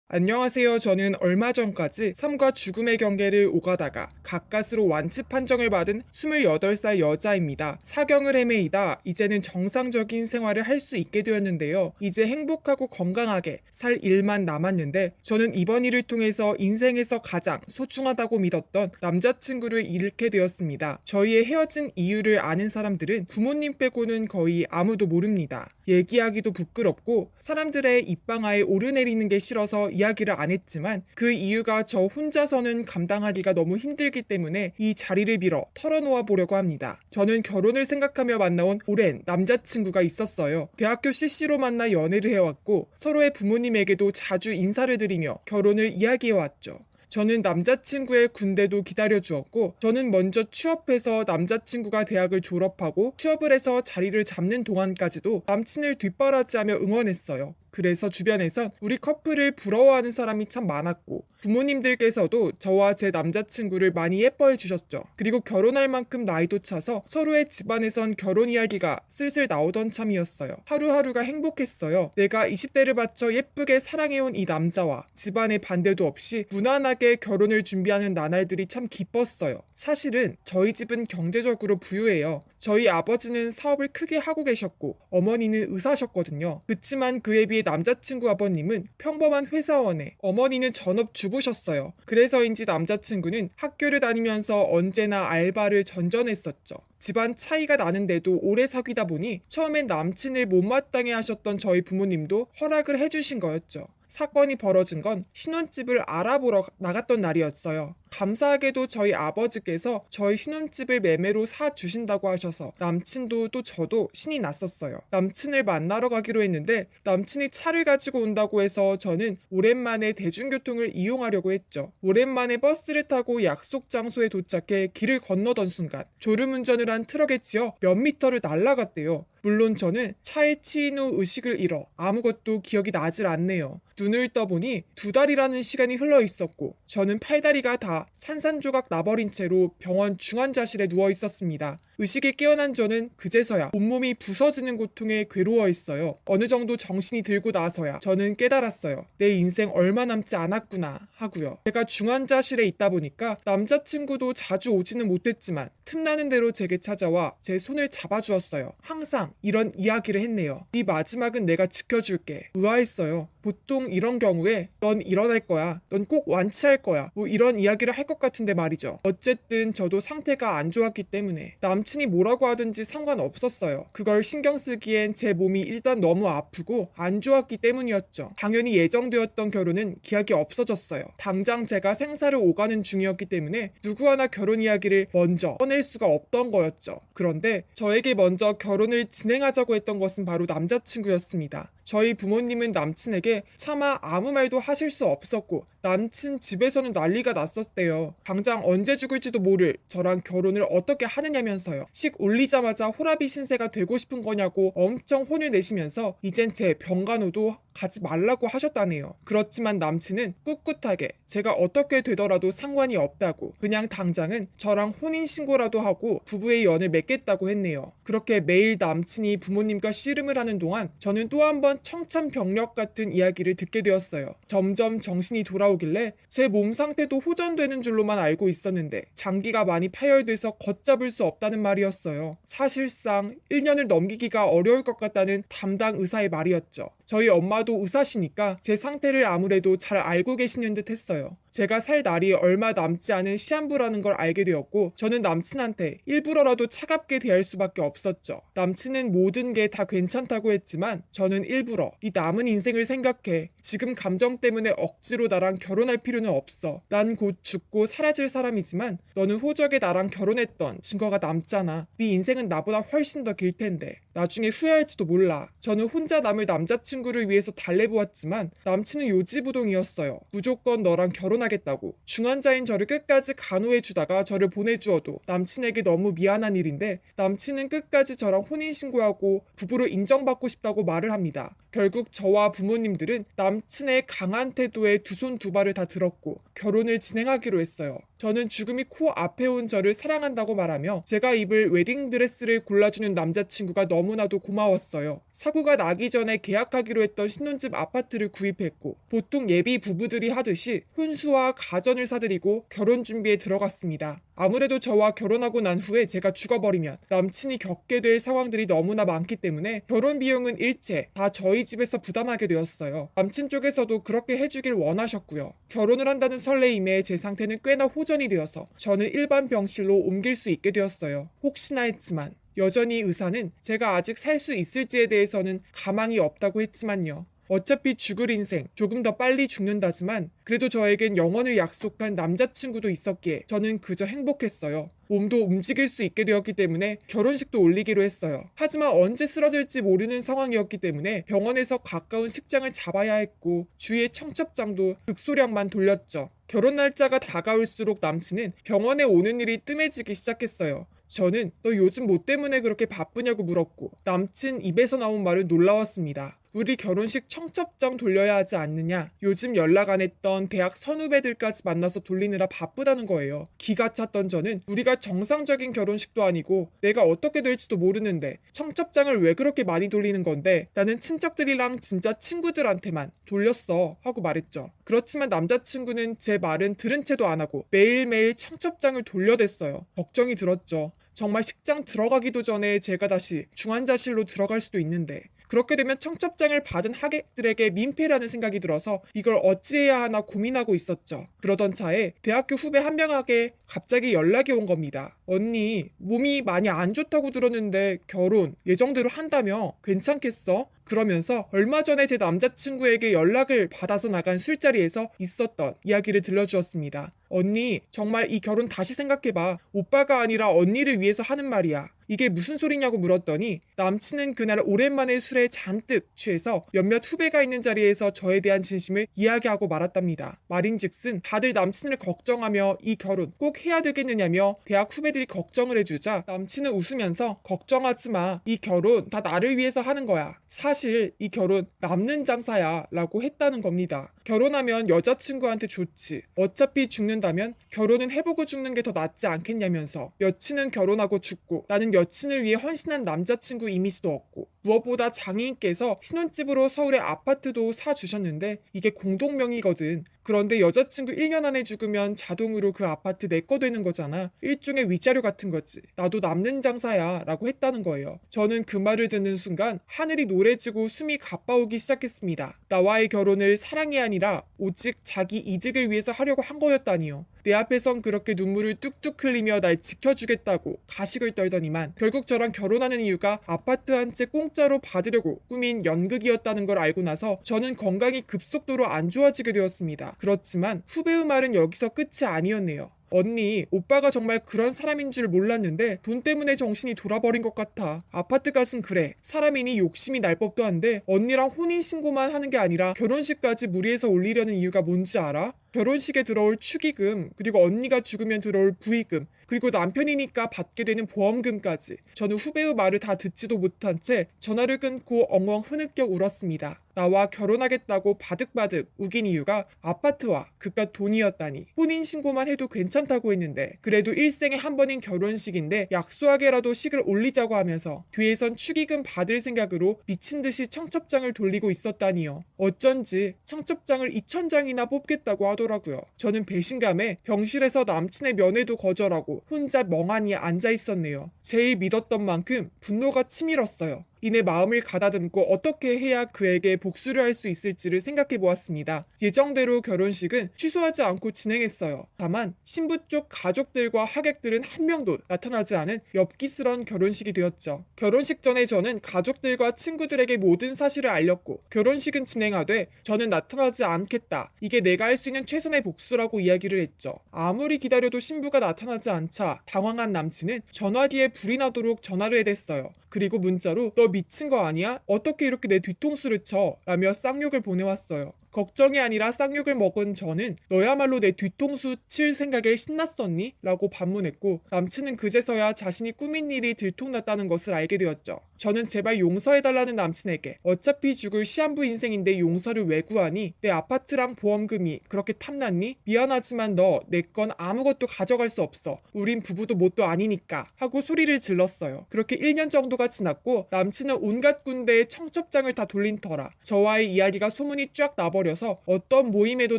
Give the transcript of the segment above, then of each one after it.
안녕하세요. 저는 얼마 전까지 삶과 죽음의 경계를 오가다가 가까스로 완치 판정을 받은 28살 여자입니다. 사경을 헤매이다 이제는 정상적인 생활을 할 수 있게 되었는데요. 이제 행복하고 건강하게 살 일만 남았는데 저는 이번 일을 통해서 인생에서 가장 소중하다고 믿었던 남자친구를 잃게 되었습니다. 저희의 헤어진 이유를 아는 사람들은 부모님 빼고는 거의 아무도 모릅니다. 얘기하기도 부끄럽고 사람들의 입방아에 오르내리는 게 싫어서 이야기를 안 했지만 그 이유가 저 혼자서는 감당하기가 너무 힘들기 때문에 이 자리를 빌어 털어놓아 보려고 합니다. 저는 결혼을 생각하며 만나온 오랜 남자친구가 있었어요. 대학교 CC로 만나 연애를 해왔고 서로의 부모님에게도 자주 인사를 드리며 결혼을 이야기해왔죠. 저는 남자친구의 군대도 기다려주었고 저는 먼저 취업해서 남자친구가 대학을 졸업하고 취업을 해서 자리를 잡는 동안까지도 남친을 뒷바라지하며 응원했어요. 그래서 주변에선 우리 커플을 부러워하는 사람이 참 많았고 부모님들께서도 저와 제 남자친구를 많이 예뻐해 주셨죠. 그리고 결혼할 만큼 나이도 차서 서로의 집안에선 결혼 이야기가 슬슬 나오던 참이었어요. 하루하루가 행복했어요. 내가 20대를 바쳐 예쁘게 사랑해온 이 남자와 집안의 반대도 없이 무난하게 결혼을 준비하는 나날들이 참 기뻤어요. 사실은 저희 집은 경제적으로 부유해요. 저희 아버지는 사업을 크게 하고 계셨고 어머니는 의사셨거든요. 그치만 그에 비해 남자친구 아버님은 평범한 회사원에 어머니는 전업주부셨어요. 그래서인지 남자친구는 학교를 다니면서 언제나 알바를 전전했었죠. 집안 차이가 나는데도 오래 사귀다 보니 처음엔 남친을 못마땅해 하셨던 저희 부모님도 허락을 해주신 거였죠. 사건이 벌어진 건 신혼집을 알아보러 나갔던 날이었어요. 감사하게도 저희 아버지께서 저희 신혼집을 매매로 사주신다고 하셔서 남친도 또 저도 신이 났었어요. 남친을 만나러 가기로 했는데 남친이 차를 가지고 온다고 해서 저는 오랜만에 대중교통을 이용하려고 했죠. 오랜만에 버스를 타고 약속 장소에 도착해 길을 건너던 순간 졸음운전을 한 트럭에 치여 몇 미터를 날아갔대요. 물론 저는 차에 치인 후 의식을 잃어 아무것도 기억이 나질 않네요. 눈을 떠보니 2달이라는 시간이 흘러 있었고 저는 팔다리가 다 산산조각 나버린 채로 병원 중환자실에 누워 있었습니다. 의식이 깨어난 저는 그제서야 온몸이 부서지는 고통에 괴로워했어요. 어느 정도 정신이 들고 나서야 저는 깨달았어요. 내 인생 얼마 남지 않았구나 하고요. 제가 중환자실에 있다 보니까 남자친구도 자주 오지는 못했지만 틈나는 대로 제게 찾아와 제 손을 잡아주었어요. 항상 이런 이야기를 했네요. 네 마지막은 내가 지켜줄게. 의아했어요. 보통 이런 경우에 넌 일어날 거야. 넌 꼭 완치할 거야. 뭐 이런 이야기를 할 것 같은데 말이죠. 어쨌든 저도 상태가 안 좋았기 때문에 남친이 뭐라고 하든지 상관없었어요. 그걸 신경 쓰기엔 제 몸이 일단 너무 아프고 안 좋았기 때문이었죠. 당연히 예정되었던 결혼은 기약이 없어졌어요. 당장 제가 생사를 오가는 중이었기 때문에 누구 하나 결혼 이야기를 먼저 꺼낼 수가 없던 거였죠. 그런데 저에게 먼저 결혼을 진행하자고 했던 것은 바로 남자친구였습니다. 저희 부모님은 남친에게 차마 아무 말도 하실 수 없었고 남친 집에서는 난리가 났었대요. 당장 언제 죽을지도 모를 저랑 결혼을 어떻게 하느냐면서요. 식 올리자마자 호라비 신세가 되고 싶은 거냐고 엄청 혼을 내시면서 이젠 제 병간호도 가지 말라고 하셨다네요. 그렇지만 남친은 꿋꿋하게 제가 어떻게 되더라도 상관이 없다고 그냥 당장은 저랑 혼인신고라도 하고 부부의 연을 맺겠다고 했네요. 그렇게 매일 남친이 부모님과 씨름을 하는 동안 저는 또 한 번 청천벽력 같은 이야기를 듣게 되었어요. 점점 정신이 돌아오길래 제 몸 상태도 호전되는 줄로만 알고 있었는데 장기가 많이 파열돼서 걷잡을 수 없다는 말이었어요. 사실상 1년을 넘기기가 어려울 것 같다는 담당 의사의 말이었죠. 저희 엄마도 의사시니까 제 상태를 아무래도 잘 알고 계시는 듯 했어요. 제가 살 날이 얼마 남지 않은 시한부라는 걸 알게 되었고 저는 남친한테 일부러라도 차갑게 대할 수밖에 없었죠. 남친은 모든 게 다 괜찮다고 했지만 저는 일부러 네 남은 인생을 생각해. 지금 감정 때문에 억지로 나랑 결혼할 필요는 없어. 난 곧 죽고 사라질 사람이지만 너는 호적에 나랑 결혼했던 증거가 남잖아. 네 인생은 나보다 훨씬 더 길 텐데 나중에 후회할지도 몰라. 저는 혼자 남을 남자친구를 위해서 달래보았지만 남친은 요지부동이었어요. 무조건 너랑 결혼하겠다고. 중환자인 저를 끝까지 간호해주다가 저를 보내주어도 남친에게 너무 미안한 일인데 남친은 끝까지 저랑 혼인신고하고 부부로 인정받고 싶다고 말을 합니다. 결국 저와 부모님들은 남친의 강한 태도에 두 손 두 발을 다 들었고 결혼을 진행하기로 했어요. 저는 죽음이 코앞에 온 저를 사랑한다고 말하며 제가 입을 웨딩드레스를 골라주는 남자친구가 너무나도 고마웠어요. 사고가 나기 전에 계약하기로 했던 신혼집 아파트를 구입했고 보통 예비 부부들이 하듯이 혼수와 가전을 사드리고 결혼 준비에 들어갔습니다. 아무래도 저와 결혼하고 난 후에 제가 죽어버리면 남친이 겪게 될 상황들이 너무나 많기 때문에 결혼 비용은 일체 다 저희 집에서 부담하게 되었어요. 남친 쪽에서도 그렇게 해주길 원하셨고요. 결혼을 한다는 설레임에 제 상태는 꽤나 호전이 되어서 저는 일반 병실로 옮길 수 있게 되었어요. 혹시나 했지만 여전히 의사는 제가 아직 살 수 있을지에 대해서는 가망이 없다고 했지만요. 어차피 죽을 인생, 조금 더 빨리 죽는다지만 그래도 저에겐 영원을 약속한 남자친구도 있었기에 저는 그저 행복했어요. 몸도 움직일 수 있게 되었기 때문에 결혼식도 올리기로 했어요. 하지만 언제 쓰러질지 모르는 상황이었기 때문에 병원에서 가까운 식장을 잡아야 했고 주위의 청첩장도 극소량만 돌렸죠. 결혼 날짜가 다가올수록 남친은 병원에 오는 일이 뜸해지기 시작했어요. 저는 너 요즘 뭐 때문에 그렇게 바쁘냐고 물었고 남친 입에서 나온 말은 놀라웠습니다. 우리 결혼식 청첩장 돌려야 하지 않느냐? 요즘 연락 안 했던 대학 선후배들까지 만나서 돌리느라 바쁘다는 거예요. 기가 찼던 저는 우리가 정상적인 결혼식도 아니고 내가 어떻게 될지도 모르는데 청첩장을 왜 그렇게 많이 돌리는 건데 나는 친척들이랑 진짜 친구들한테만 돌렸어 하고 말했죠. 그렇지만 남자친구는 제 말은 들은 채도 안 하고 매일매일 청첩장을 돌려댔어요. 걱정이 들었죠. 정말 식장 들어가기도 전에 제가 다시 중환자실로 들어갈 수도 있는데 그렇게 되면 청첩장을 받은 하객들에게 민폐라는 생각이 들어서 이걸 어찌해야 하나 고민하고 있었죠. 그러던 차에 대학교 후배 한 명에게 갑자기 연락이 온 겁니다. 언니, 몸이 많이 안 좋다고 들었는데 결혼 예정대로 한다며 괜찮겠어? 그러면서 얼마 전에 제 남자친구에게 연락을 받아서 나간 술자리에서 있었던 이야기를 들려주었습니다. 언니, 정말 이 결혼 다시 생각해봐. 오빠가 아니라 언니를 위해서 하는 말이야. 이게 무슨 소리냐고 물었더니 남친은 그날 오랜만에 술에 잔뜩 취해서 몇몇 후배가 있는 자리에서 저에 대한 진심을 이야기하고 말았답니다. 말인즉슨 다들 남친을 걱정하며 이 결혼 꼭 해야 되겠느냐며 대학 후배들이 걱정을 해주자 남친은 웃으면서 걱정하지 마. 이 결혼 다 나를 위해서 하는 거야. 사실 이 결혼 남는 장사야 라고 했다는 겁니다. 결혼하면 여자친구한테 좋지. 어차피 죽는다면 결혼은 해보고 죽는 게 더 낫지 않겠냐면서 여친은 결혼하고 죽고 나는 여친을 위해 헌신한 남자친구 이미지도 없고 무엇보다 장인께서 신혼집으로 서울의 아파트도 사주셨는데 이게 공동명의거든. 그런데 여자친구 1년 안에 죽으면 자동으로 그 아파트 내 거 되는 거잖아. 일종의 위자료 같은 거지. 나도 남는 장사야 라고 했다는 거예요. 저는 그 말을 듣는 순간 하늘이 노래지고 숨이 가빠오기 시작했습니다. 나와의 결혼을 사랑이 아니라 오직 자기 이득을 위해서 하려고 한 거였다니요. 내 앞에선 그렇게 눈물을 뚝뚝 흘리며 날 지켜주겠다고 가식을 떨더니만 결국 저랑 결혼하는 이유가 아파트 한 채 공짜로 받으려고 꾸민 연극이었다는 걸 알고 나서 저는 건강이 급속도로 안 좋아지게 되었습니다. 그렇지만 후배의 말은 여기서 끝이 아니었네요. 언니, 오빠가 정말 그런 사람인 줄 몰랐는데 돈 때문에 정신이 돌아버린 것 같아. 아파트 값은 그래. 사람이니 욕심이 날 법도 한데 언니랑 혼인신고만 하는 게 아니라 결혼식까지 무리해서 올리려는 이유가 뭔지 알아? 결혼식에 들어올 축의금, 그리고 언니가 죽으면 들어올 부의금, 그리고 남편이니까 받게 되는 보험금까지. 저는 후배의 말을 다 듣지도 못한 채 전화를 끊고 엉엉 흐느껴 울었습니다. 나와 결혼하겠다고 바득바득 우긴 이유가 아파트와 그깟 돈이었다니. 혼인신고만 해도 괜찮다고 했는데 그래도 일생에 한 번인 결혼식인데 약소하게라도 식을 올리자고 하면서 뒤에선 축의금 받을 생각으로 미친듯이 청첩장을 돌리고 있었다니요. 어쩐지 청첩장을 2,000장이나 뽑겠다고 하더라고요. 저는 배신감에 병실에서 남친의 면회도 거절하고 혼자 멍하니 앉아 있었네요. 제일 믿었던 만큼 분노가 치밀었어요. 이내 마음을 가다듬고 어떻게 해야 그에게 복수를 할 수 있을지를 생각해 보았습니다. 예정대로 결혼식은 취소하지 않고 진행했어요. 다만 신부 쪽 가족들과 하객들은 한 명도 나타나지 않은 엽기스런 결혼식이 되었죠. 결혼식 전에 저는 가족들과 친구들에게 모든 사실을 알렸고 결혼식은 진행하되 저는 나타나지 않겠다. 이게 내가 할 수 있는 최선의 복수라고 이야기를 했죠. 아무리 기다려도 신부가 나타나지 않자 당황한 남친은 전화기에 불이 나도록 전화를 해댔어요. 그리고 문자로 너 미친 거 아니야? 어떻게 이렇게 내 뒤통수를 쳐? 라며 쌍욕을 보내왔어요. 걱정이 아니라 쌍욕을 먹은 저는 너야말로 내 뒤통수 칠 생각에 신났었니? 라고 반문했고 남친은 그제서야 자신이 꾸민 일이 들통났다는 것을 알게 되었죠. 저는 제발 용서해달라는 남친에게 어차피 죽을 시한부 인생인데 용서를 왜 구하니? 내 아파트랑 보험금이 그렇게 탐났니? 미안하지만 너 내 건 아무것도 가져갈 수 없어. 우린 부부도 뭣도 아니니까 하고 소리를 질렀어요. 그렇게 1년 정도가 지났고 남친은 온갖 군데에 청첩장을 다 돌린 터라 저와의 이야기가 소문이 쫙 나버려서 어떤 모임에도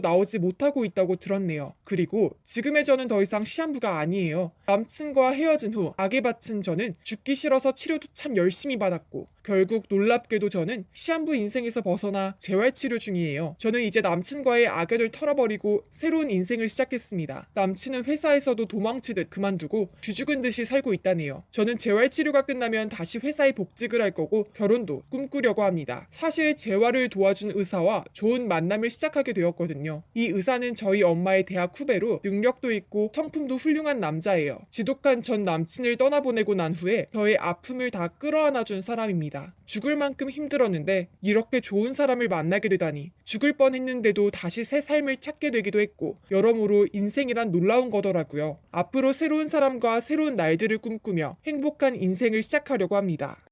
나오지 못하고 있다고 들었네요. 그리고 지금의 저는 더 이상 시한부가 아니에요. 남친과 헤어진 후 악에 바친 저는 죽기 싫어서 치료도 참 열심히 받았고 결국 놀랍게도 저는 시한부 인생에서 벗어나 재활치료 중이에요. 저는 이제 남친과의 악연을 털어버리고 새로운 인생을 시작했습니다. 남친은 회사에서도 도망치듯 그만두고 쥐죽은 듯이 살고 있다네요. 저는 재활치료가 끝나면 다시 회사에 복직을 할 거고 결혼도 꿈꾸려고 합니다. 사실 재활을 도와준 의사와 좋은 만남을 시작하게 되었거든요. 이 의사는 저희 엄마의 대학 후배로 능력도 있고 성품도 훌륭한 남자예요. 지독한 전 남친을 떠나보내고 난 후에 저의 아픔을 다 끌어안아준 사람입니다. 죽을 만큼 힘들었는데 이렇게 좋은 사람을 만나게 되다니 죽을 뻔했는데도 다시 새 삶을 찾게 되기도 했고 여러모로 인생이란 놀라운 거더라고요. 앞으로 새로운 사람과 새로운 날들을 꿈꾸며 행복한 인생을 시작하려고 합니다.